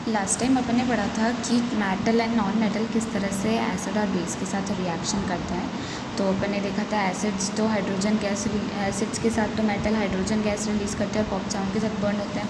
Last time अपन ने पढ़ा था कि मेटल एंड नॉन मेटल किस तरह से एसिड और बेस के साथ रिएक्शन करते हैं। तो अपन ने देखा था एसिड्स तो हाइड्रोजन गैस, एसिड्स के साथ तो मेटल हाइड्रोजन गैस रिलीज़ करते हैं और पॉप साउंड के साथ बर्न होते हैं,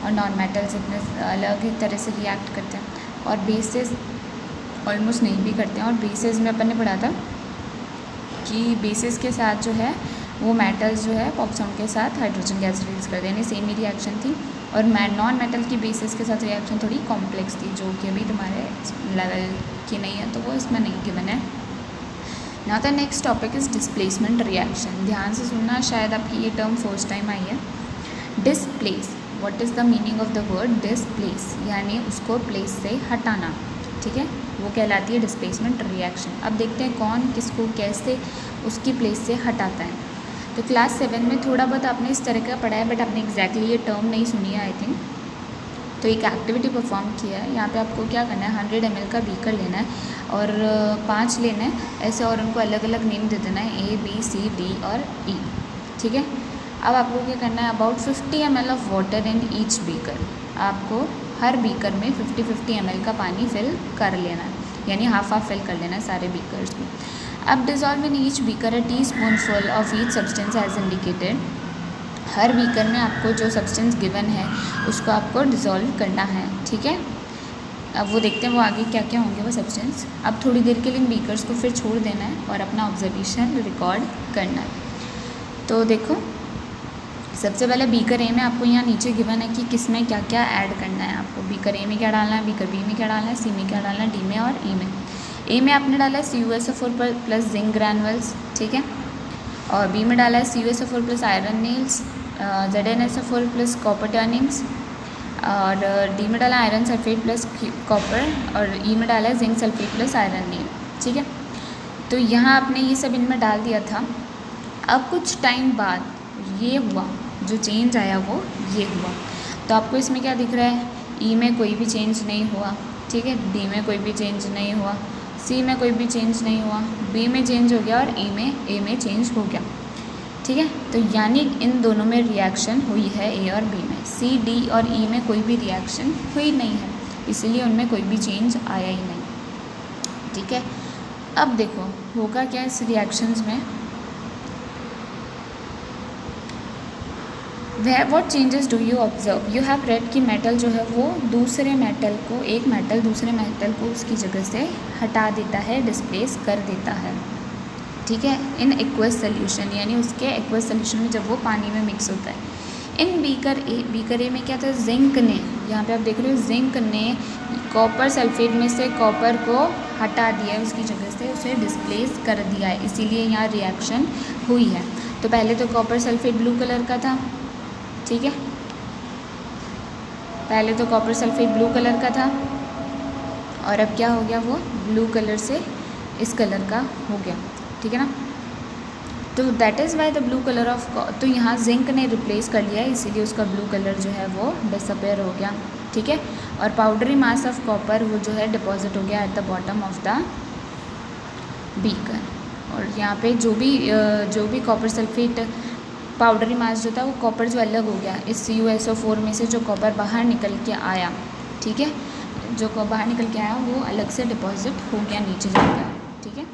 और नॉन मेटल्स इतने अलग ही तरह से रिएक्ट करते हैं, और बेसेस ऑलमोस्ट नहीं भी करते हैं। और बेसेस में अपन ने पढ़ा था कि बेसिस के साथ जो है वो मेटल्स जो है पॉप साउंड के साथ हाइड्रोजन गैस रिलीज़ करते हैं, यानी सेम ही रिएक्शन थी। और नॉन मेटल की बेसिस के साथ रिएक्शन थोड़ी कॉम्प्लेक्स थी, जो कि अभी तुम्हारे लेवल की नहीं है, तो वो इसमें नहीं गिवन है। Now the next topic is displacement reaction. ध्यान से सुनना, शायद आपकी ये टर्म फर्स्ट टाइम आई है। Displace, what is the meaning of the word displace, यानी उसको प्लेस से हटाना, ठीक है, वो कहलाती है डिस्प्लेसमेंट रिएक्शन। अब देखते हैं कौन किसको कैसे उसकी प्लेस से हटाता है। तो क्लास 7 में थोड़ा बहुत आपने इस तरह का पढ़ा है, बट आपने एग्जैक्टली ये टर्म नहीं सुनी है आई थिंक। तो एक एक्टिविटी परफॉर्म किया है। यहाँ पे आपको क्या करना है, 100 ml का बीकर लेना है और 5 लेना है ऐसे, और उनको अलग अलग नेम दे देना है, A B C D और E, ठीक है। अब आपको क्या करना है, about 50 ml of water in each beaker. आपको हर बीकर में 50-50 ml का पानी फिल कर लेना है, यानी हाफ फिल कर लेना है सारे बीकर्स में। अब dissolve in each beaker a teaspoonful of each substance as indicated. हर बीकर में आपको जो सब्सटेंस गिवन है उसको आपको डिज़ोल्व करना है, ठीक है। अब वो देखते हैं वो आगे क्या क्या होंगे वो सब्सटेंस। अब थोड़ी देर के लिए इन बीकर्स को फिर छोड़ देना है और अपना ऑब्जर्वेशन रिकॉर्ड करना है। तो देखो, सबसे पहले बीकर ए में आपको यहाँ नीचे गिवन है कि किस में क्या क्या ऐड करना है आपको। बीकर ए में क्या डालना है, बीकर बी में क्या डालना है, सी में क्या डालना है, डी में और ई में। ए में आपने डाला है CuSO4 प्लस जिंक ग्रैनुअल्स, ठीक है, और बी में डाला है CuSO4 plus iron Niels, ZnSO4 plus copper turnings, और डी में डाला आयरन सल्फेट प्लस कॉपर, और ई में डाला है जिंक सल्फेट प्लस आयरन नील, ठीक है। तो यहाँ आपने ये सब इनमें डाल दिया था। अब कुछ टाइम बाद ये हुआ, जो चेंज आया वो ये हुआ। तो आपको इसमें क्या दिख रहा है, ई में कोई भी चेंज नहीं हुआ, ठीक है, डी में कोई भी चेंज नहीं हुआ, सी में कोई भी चेंज नहीं हुआ, बी में चेंज हो गया और ए में चेंज हो गया, ठीक है। तो यानी इन दोनों में रिएक्शन हुई है, ए और बी में। सी, डी और ई में कोई भी रिएक्शन हुई नहीं है, इसलिए उनमें कोई भी चेंज आया ही नहीं, ठीक है। अब देखो होगा क्या इस रिएक्शंस में, what changes do you observe. You have read कि मेटल जो है वो दूसरे मेटल को, एक मेटल दूसरे मेटल को उसकी जगह से हटा देता है, डिस्प्लेस कर देता है, ठीक है, इन एक्वस सोल्यूशन, यानी उसके एक्वस सोल्यूशन में जब वो पानी में मिक्स होता है। इन बीकर ए में क्या था, जिंक ने, यहाँ पे आप देख रहे हो जिंक ने कॉपर सल्फेट में से कॉपर को हटा दिया है, उसकी जगह से उसे डिस्प्लेस कर दिया है, इसीलिए यहाँ रिएक्शन हुई है। तो पहले तो कॉपर सल्फेट ब्लू कलर का था, ठीक है, पहले तो कॉपर सल्फेट ब्लू कलर का था, और अब क्या हो गया, वो ब्लू कलर से इस कलर का हो गया, ठीक है ना। तो that is why the blue colour of, तो यहाँ जिंक ने रिप्लेस कर लिया है, इसीलिए उसका ब्लू कलर जो है वो डिसअपेयर हो गया, ठीक है। और पाउडरी मास ऑफ कॉपर वो जो है डिपॉजिट हो गया at the bottom of the beaker. और यहाँ पे जो भी कॉपर सल्फेट पाउडरी मास जो था वो कॉपर जो अलग हो गया, इस CuSO4 में से जो कॉपर बाहर निकल के आया, ठीक है, जो बाहर निकल के आया वो अलग से डिपॉजिट हो गया नीचे जाकर, ठीक है।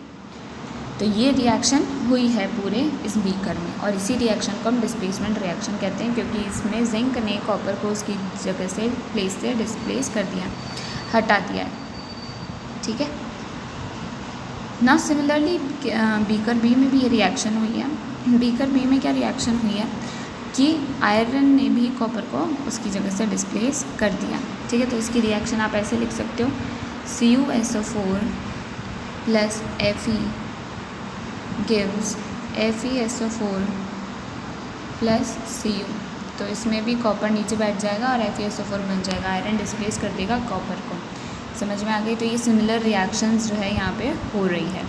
तो ये रिएक्शन हुई है पूरे इस बीकर में, और इसी रिएक्शन को हम डिस्प्लेसमेंट रिएक्शन कहते हैं, क्योंकि इसमें जिंक ने कॉपर को उसकी जगह से प्लेस से डिस्प्लेस कर दिया, हटा दिया है, ठीक है ना। सिमिलरली बीकर बी में भी ये रिएक्शन हुई है। बीकर बी में क्या रिएक्शन हुई है कि आयरन ने भी कॉपर को उसकी जगह से डिस्प्लेस कर दिया, ठीक है। तो इसकी रिएक्शन आप ऐसे लिख सकते हो, CuSO4 plus Fe gives FeSO4 plus Cu। तो इसमें भी कॉपर नीचे बैठ जाएगा और FeSO4 बन जाएगा, आयरन डिस्प्लेस कर देगा कॉपर को। समझ में आ गई। तो ये सिमिलर रिएक्शंस जो है यहाँ पे हो रही है।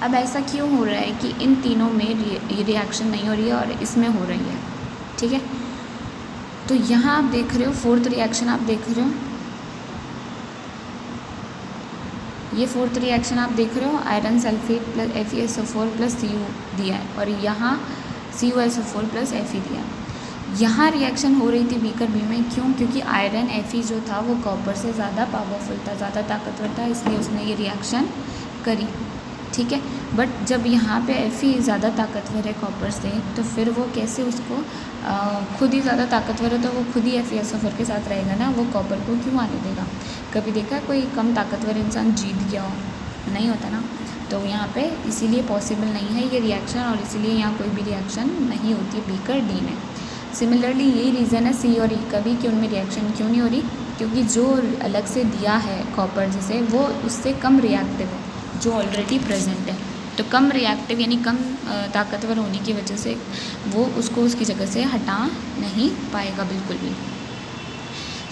अब ऐसा क्यों हो रहा है कि इन तीनों में ये रिएक्शन नहीं हो रही है और इसमें हो रही है, ठीक है। तो यहाँ आप देख रहे हो फोर्थ रिएक्शन, आप देख रहे हो ये फोर्थ रिएक्शन आप देख रहे हो, iron sulphate plus FeSO4 plus Cu दिया है, और यहाँ CuSO4 प्लस Fe दिया है। यहाँ रिएक्शन हो रही थी बीकर बी में, क्यों? क्योंकि आयरन Fe जो था वो कॉपर से ज़्यादा पावरफुल था, ज़्यादा ताकतवर था, इसलिए उसने ये रिएक्शन करी, ठीक है। बट जब यहाँ पे Fe ज़्यादा ताकतवर है कॉपर से, तो फिर वो कैसे उसको खुद ही ज़्यादा ताकतवर है तो वो खुद ही FeSO4 के साथ रहेगा ना, वो कॉपर को क्यों आने देगा? कभी देखा कोई कम ताकतवर इंसान जीत गया हो? नहीं होता ना। तो यहाँ पे इसीलिए पॉसिबल नहीं है ये रिएक्शन, और इसीलिए यहाँ कोई भी रिएक्शन नहीं होती है बीकर डी में। सिमिलरली यही रीज़न है सी और ई का भी कि उनमें रिएक्शन क्यों नहीं हो रही, क्योंकि जो अलग से दिया है कॉपर जिसे, वो उससे कम रिएक्टिव है जो ऑलरेडी प्रेजेंट है। तो कम रिएक्टिव यानी कम ताकतवर होने की वजह से वो उसको उसकी जगह से हटा नहीं पाएगा बिल्कुल भी।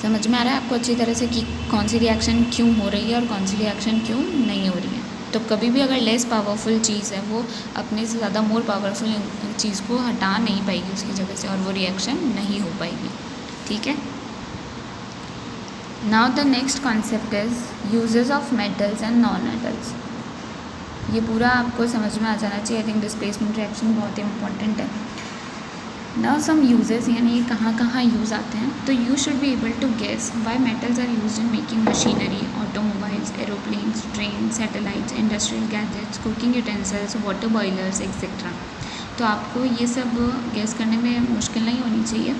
समझ में आ रहा है आपको अच्छी तरह से कि कौन सी रिएक्शन क्यों हो रही है और कौन सी रिएक्शन क्यों नहीं हो रही है? तो कभी भी अगर लेस पावरफुल चीज़ है वो अपने से ज़्यादा मोर पावरफुल चीज़ को हटा नहीं पाएगी उसकी जगह से, और वो रिएक्शन नहीं हो पाएगी, ठीक है। Now the next concept is uses of metals and non metals. ये पूरा आपको समझ में आ जाना चाहिए। आई थिंक डिस्प्लेसमेंट रिएक्शन बहुत ही इंपॉर्टेंट है। नाउ सम यूजेस, यानी ये कहाँ कहाँ यूज़ आते हैं। तो you should be able to guess why metals are use in making machinery, automobiles, aeroplanes, train, satellites, industrial gadgets, cooking utensils, water boilers etcetera. तो आपको ये सब गेस करने में मुश्किल नहीं होनी चाहिए,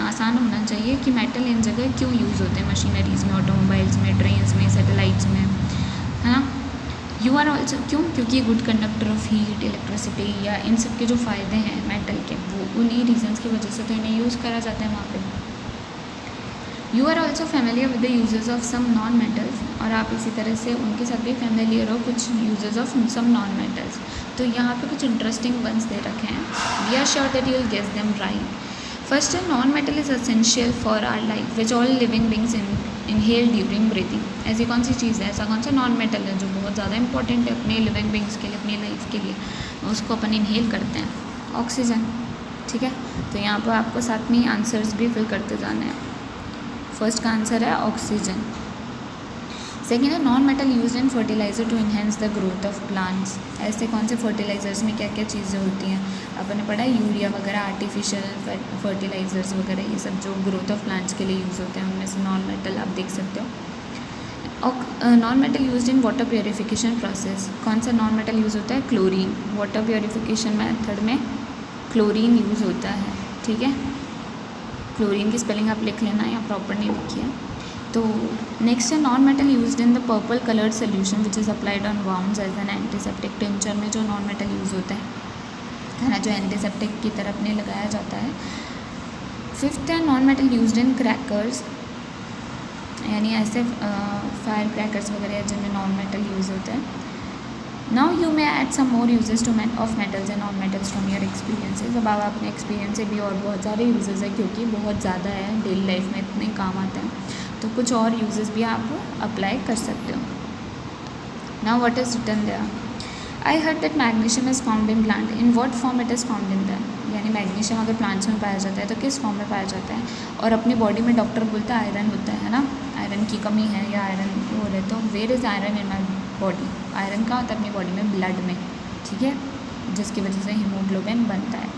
आसान होना चाहिए कि मेटल इन जगह क्यों यूज़ होते हैं मशीनरीज़ में, ऑटोमोबाइल्स में, ट्रेन्स में, सैटेलाइट्स में, है ना। यू आर ऑल्सो, क्यों? क्योंकि good conductor of heat, electricity, या इन सब के जो फ़ायदे हैं मेटल के, वो उन्हीं रीजंस की वजह से तो इन्हें यूज़ करा जाता है वहाँ पे। You are also familiar with the uses of some non metals, और आप इसी तरह से उनके साथ भी फेमिलियर हो कुछ uses of some non metals. तो यहाँ पे कुछ इंटरेस्टिंग वंस दे रखे हैं। We are sure that you will guess them right. First है non metal is essential for our life which all living beings inhale during breathing. ऐसी कौन सी चीज़ है, ऐसा कौन सा नॉन मेटल है जो बहुत ज़्यादा इंपॉर्टेंट है अपने लिविंग बींग्स के लिए, अपनी लाइफ के लिए, उसको अपन इनहेल करते हैं? ऑक्सीजन, ठीक है। तो यहाँ पर आपको साथ में आंसर्स भी फिल करते जाने हैं। फर्स्ट का आंसर है ऑक्सीजन। सेकेंड है non metal use in fertiliser to enhance the growth of plants. ऐसे कौन से फर्टिलाइज़र्स में क्या क्या चीज़ें होती हैं? अपन ने पढ़ा है यूरिया वगैरह, आर्टिफिशियल फर्टिलाइज़र्स वगैरह, ये सब जो ग्रोथ ऑफ प्लांट्स के लिए यूज़ होते हैं, उनमें से नॉन मेटल आप देख सकते हो। और non metal use in water purification process. कौन सा नॉन मेटल यूज़ होता है? क्लोरीन। वाटर प्योरीफिकेशन मेथड में क्लोरीन यूज़ होता है, ठीक है। क्लोरीन की स्पेलिंग आप लिख लेना, या प्रॉपर नहीं लिखी है। तो नेक्स्ट है non metal used in the purple coloured solution which is applied on wounds as an antiseptic. Tincture में जो नॉन मेटल यूज़ होता है ना, जो एंटीसेप्टिक की तरफ नहीं लगाया जाता है। फिफ्थ है नॉन मेटल यूज्ड इन क्रैकर्स, यानी ऐसे फायर क्रैकर्स वगैरह जिनमें नॉन मेटल यूज़ होता है। Now you may add some more uses two of metals and non metals from your experiences. अब आप अपने एक्सपीरियंस से भी, और बहुत सारे यूजेस है क्योंकि बहुत ज़्यादा है, डेली लाइफ में इतने काम आते हैं, तो कुछ और यूजेस भी आप अप्लाई कर सकते हो। Now what is written there? I heard that magnesium is found in plant, in what form it is found in that. यानी मैग्नीशियम अगर प्लांट्स में पाया जाता है तो किस फॉर्म में पाया जाता है? और अपनी बॉडी में डॉक्टर बोलता है आयरन होता है ना, आयरन की कमी है या आयरन हो रहे, तो where is iron in my body? Iron कहाँ होता है? अपनी बॉडी में, ब्लड में, ठीक है, जिसकी वजह से हीमोग्लोबिन बनता है।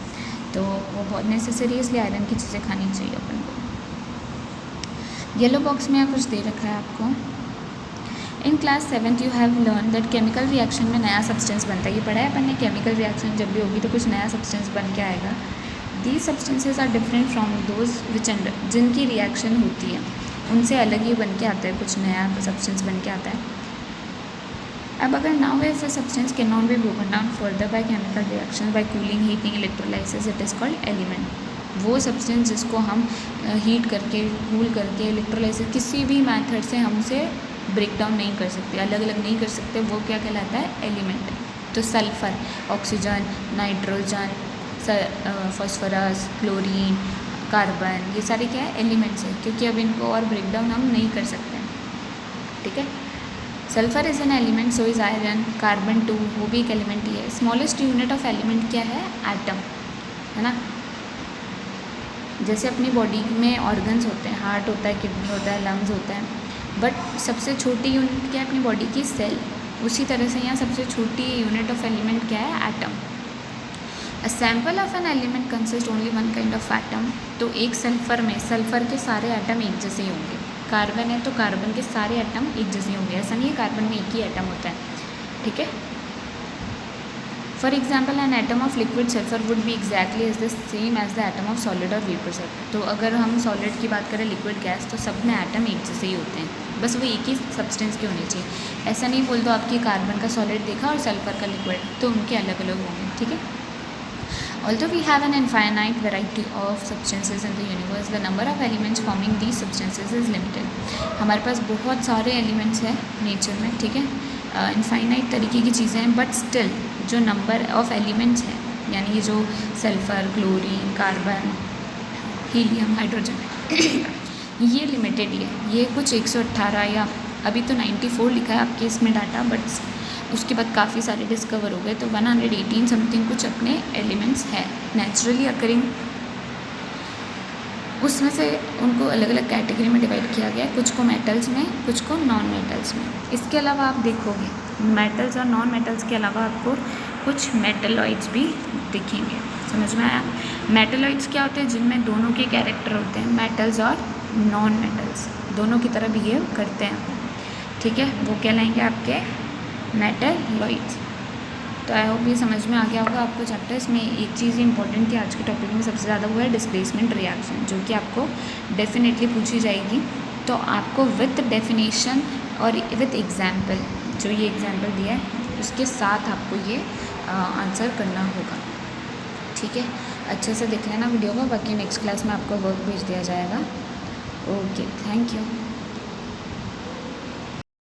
तो वो बहुत नेसेसरी है, इसलिए आयरन की चीज़ें खानी चाहिए अपन को। येलो बॉक्स में कुछ दे रखा है आपको। In class 7th you have learn that chemical reaction में नया सब्सटेंस बनता है। ये पढ़ा है अपन ने, केमिकल रिएक्शन जब भी होगी तो कुछ नया सब्सटेंस बन के आएगा। These substances are different from those which जिनकी रिएक्शन होती है उनसे अलग ही बन के आता है, कुछ नया सब्सटेंस बन के आता है। अब अगर now if a substance can not be broken down further by chemical reaction by cooling, heating, electrolysis, it is called element. वो सब्सटेंस जिसको हम हीट करके, कूल करके, इलेक्ट्रोलाइसिस, किसी भी मेथड से हम उसे ब्रेक डाउन नहीं कर सकते, अलग अलग नहीं कर सकते, वो क्या कहलाता है? एलिमेंट। तो sulphur, oxygen, nitrogen, phosphorus, chlorine, carbon, ये सारे क्या है? एलिमेंट्स है, क्योंकि अब इनको और ब्रेक डाउन हम नहीं कर सकते, ठीक है। Sulphur is an element, so is iron. Carbon 2, वो भी एक एलिमेंट ही है। स्मॉलेस्ट यूनिट ऑफ एलिमेंट क्या है? एटम, है ना। जैसे अपनी बॉडी में ऑर्गन्स होते हैं, हार्ट होता है, किडनी होता है, लंग्स होता है, बट सबसे छोटी यूनिट क्या है अपनी बॉडी की? सेल। उसी तरह से यहाँ सबसे छोटी यूनिट ऑफ एलिमेंट क्या है? Atom. A sample of an element consist only one kind of atom. तो एक सल्फर में सल्फर के सारे एटम एक जैसे ही होंगे। कार्बन है तो कार्बन के सारे एटम एक जैसे ही होंगे, ऐसा नहीं है कार्बन में एक ही एटम होता है, ठीक है। For example an atom of liquid sulphur would be exactly is the same as the atom of solid और वेपर सल्फर। तो अगर हम सॉलिड की बात करें, लिक्विड गैस, तो सब में एटम एक जैसे ही होते हैं, बस वो एक ही सब्सटेंस के होने चाहिए। ऐसा नहीं बोल दो आपकी कार्बन का सॉलिड देखा और सल्फर का लिक्विड, तो उनके अलग अलग होंगे, ठीक है। Although we have an infinite variety of substances in the universe, the number of elements forming these substances is limited। हमारे पास बहुत सारे एलिमेंट्स हैं नेचर में, ठीक है, इनफाइनाइट तरीके की चीज़ें हैं, बट स्टिल जो नंबर ऑफ एलिमेंट्स हैं, यानी ये जो sulphur, chlorine, carbon, helium, hydrogen ये लिमिटेड ही है। ये कुछ 118 या अभी तो 94 लिखा है आपके इसमें डाटा, बट उसके बाद काफ़ी सारे डिस्कवर हो गए, तो 118 समथिंग कुछ अपने एलिमेंट्स हैं नेचुरली अकरिंग। उसमें से उनको अलग अलग कैटेगरी में डिवाइड किया गया है, कुछ को मेटल्स में, कुछ को नॉन मेटल्स में। इसके अलावा आप देखोगे मेटल्स और नॉन मेटल्स के अलावा आपको कुछ मेटलॉइड्स भी दिखेंगे। समझ में आया? मेटलॉइड्स क्या होते हैं? जिनमें दोनों के कैरेक्टर होते हैं, मेटल्स और नॉन मेटल्स दोनों की तरह बिहेव करते हैं, ठीक है, वो कहलाएंगे आपके मेटलॉइड्स। तो आई होप ये समझ में आ गया होगा आपको चैप्टर। इसमें एक चीज़ इंपॉर्टेंट थी आज के टॉपिक में सबसे ज़्यादा, वो है डिस्प्लेसमेंट रिएक्शन, जो कि आपको डेफिनेटली पूछी जाएगी। तो आपको विथ डेफिनेशन और विथ एग्जाम्पल, जो ये एग्जाम्पल दिया है उसके साथ आपको ये आंसर करना होगा, ठीक है। अच्छे से देख लेना वीडियो को, बाकी नेक्स्ट क्लास में आपको वर्क भेज दिया जाएगा। Okay, thank you.